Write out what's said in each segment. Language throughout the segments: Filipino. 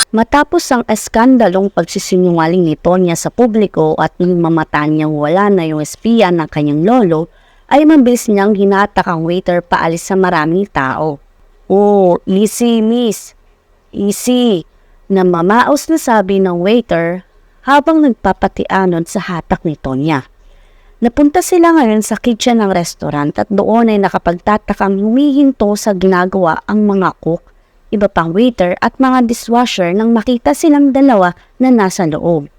Matapos ang eskandalong pagsisinungaling ni Tonya sa publiko at nang mamata niyang wala na yung espiya ng kanyang lolo, ay mabilis niyang hinatak ang waiter paalis sa maraming tao. "Oh, easy miss, easy," na mamaos na sabi ng waiter habang nagpapatianon sa hatak ni Tonya. Napunta sila ngayon sa kitchen ng restaurant at doon ay nakapagtatakang humihinto sa ginagawa ang mga cook, iba pang waiter at mga dishwasher nang makita silang dalawa na nasa loob.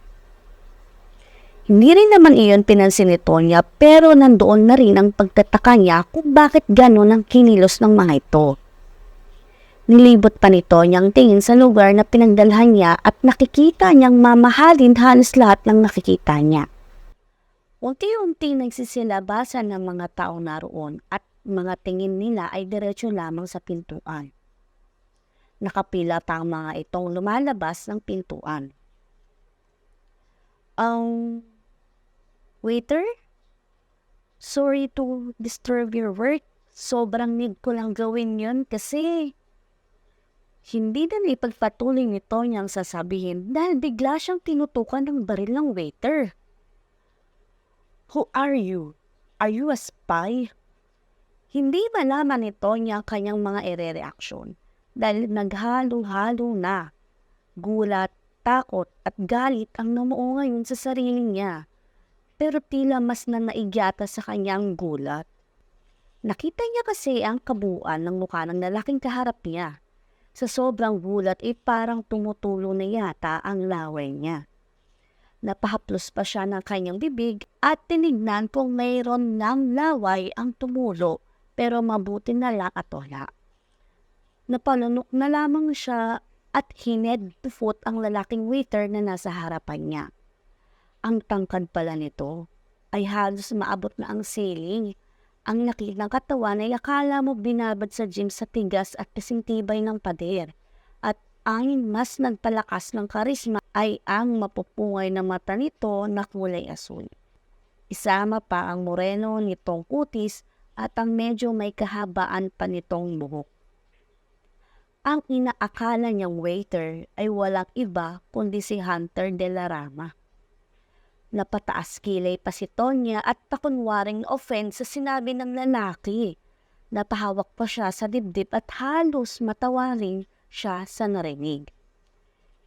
Hindi rin naman iyon pinansin ni Tonya pero nandoon na rin ang pagtataka niya kung bakit gano'n ang kinilos ng mga ito. Nilibot pa ni Tonya ang tingin sa lugar na pinagdalhan niya at nakikita niyang mamahalin halos lahat ng nakikita niya. Unti-unti nagsisilabasan ng mga tao naroon at mga tingin nila ay diretso lamang sa pintuan. Nakapila pa ang mga itong lumalabas ng pintuan. Waiter? Sorry to disturb your work. Sobrang need ko lang gawin yun kasi hindi na ipagpatuloy nito niyang sasabihin dahil bigla siyang tinutukan ng baril ng waiter. "Who are you? Are you a spy?" Hindi malaman nito niya ang kanyang mga ire-reaksyon dahil naghalo-halo na. Gulat, takot at galit ang namuo ngayon sa sarili niya. Pero tila mas nanaigyata sa kanyang gulat. Nakita niya kasi ang kabuuan ng mukha ng lalaking kaharap niya. Sa sobrang gulat ay parang tumutulo na yata ang laway niya. Napahaplos pa siya ng kanyang bibig at tinignan kung mayroon ng laway ang tumulo pero mabuti na lang at wala. Napalunok na lamang siya at hined to foot ang lalaking waiter na nasa harapan niya. Ang tangkad pala nito ay halos maabot na ang ceiling. Ang laki ng katawan ay akala mo binabad sa gym sa tigas at kasing-tibay ng pader. At ang mas nagpalakas ng karisma ay ang mapupungay na mata nito na kulay asul. Isama pa ang moreno nitong kutis at ang medyo may kahabaan pa nitong buhok. Ang inaakala niyang waiter ay walang iba kundi si Hunter de la Rama. Napataas kilay pa si Tonya at pakunwaring offense sa sinabi ng lalaki. Napahawak pa siya sa dibdib at halos matawaring siya sa narinig.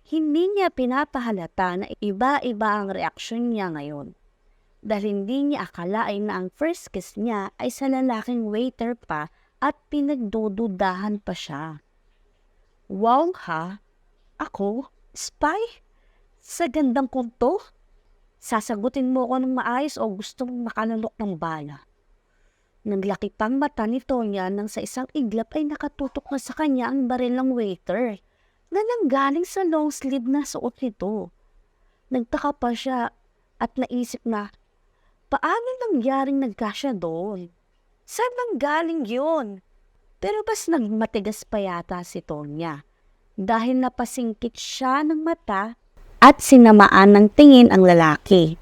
Hindi niya pinapahalata na iba-iba ang reaksyon niya ngayon. Dahil hindi niya akalain na ang first kiss niya ay sa lalaking waiter pa at pinagdududahan pa siya. "Wow ha? Ako? Spy? Sa gandang kunto? Sasagutin mo ko ng maayos o gusto mong makalunok ng bala?" Naglaki pang mata ni Tonya nang sa isang iglap ay nakatutok na sa kanya ang baril ng waiter na nanggaling sa long sleeve na suot nito. Nagtaka pa siya at naisip na, paano nangyaring nagkasya doon? Saan nanggaling yun? Pero bas nagmatigas pa yata si Tonya dahil napasingkit siya ng mata at sinamaan ng tingin ang lalaki.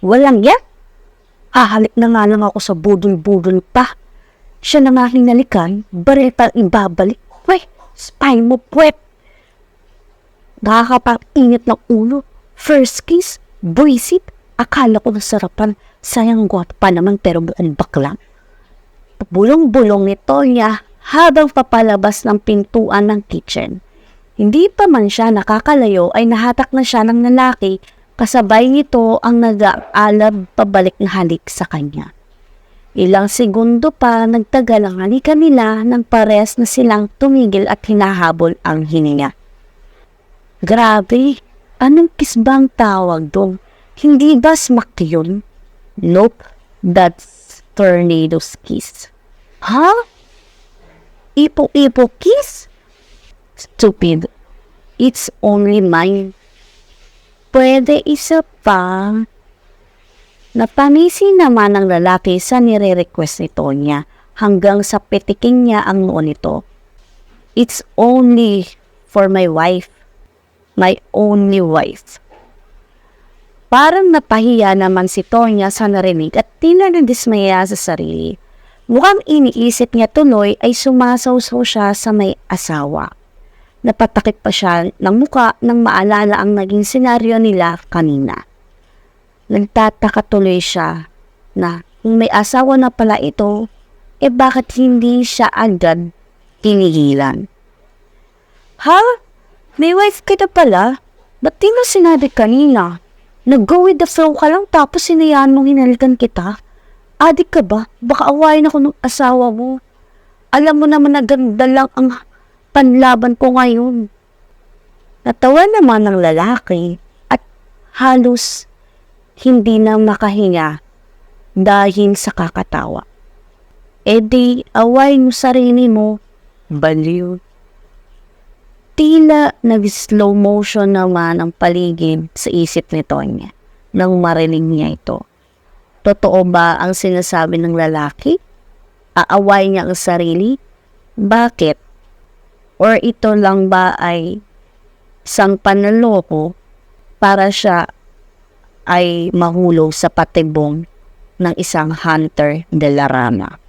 "Walang yan! Hahalik na nga lang ako sa budol-budol pa. Siya na nga hinalikan, baril pa ibabalik. Pweh, spy mo pwet! Nakakapang-init ng ulo. First kiss, buisit, akala ko nasarapan. Sayang gwapo pa naman pero buong bakla." Bulong-bulong ni Tonya habang papalabas ng pintuan ng kitchen. Hindi pa man siya nakakalayo ay nahatak na siya ng lalaki kasabay nito ang nag-aalab pabalik na halik sa kanya. Ilang segundo pa nagtagal ang halikan nila nang pares na silang tumigil at hinahabol ang hininga. Grabe, anong kiss bang tawag doon? Hindi ba smack yun? Nope, that's tornado's kiss. Ha? Ipo-ipo kiss? Stupid. It's only mine. Pwede isa pa. Napanisi naman ng lalaki sa nire-request ni Tonya hanggang sa petiking niya ang noo nito. It's only for my wife. My only wife. Parang napahiya naman si Tonya sa narinig at tila nadismaya sa sarili. Mukhang iniisip niya tuloy ay sumasawsaw siya sa may asawa. Napatakip pa siya ng muka nang maalala ang naging senaryo nila kanina. Nagtataka tuloy siya na kung may asawa na pala ito, bakit hindi siya agad tinigilan? Ha? May wife ka na pala? Ba't di mo sinabi kanina? Nag-go with the flow ka lang tapos sinayaan mong hinalikan kita? Adik ka ba? Baka awayin ako ng asawa mo. Alam mo naman na ganda lang ang panlaban ko ngayon. Natawa naman ng lalaki at halos hindi na makahinga dahil sa kakatawa. Di, awayin mo sarili mo. Baliw. Tila nag-slow motion naman ang paligid sa isip ni Tonya nang marinig niya ito. Totoo ba ang sinasabi ng lalaki? Aaway niya ang sarili? Bakit? Or ito lang ba ay isang panloloko para siya ay mahulog sa patibong ng isang hunter de la rama?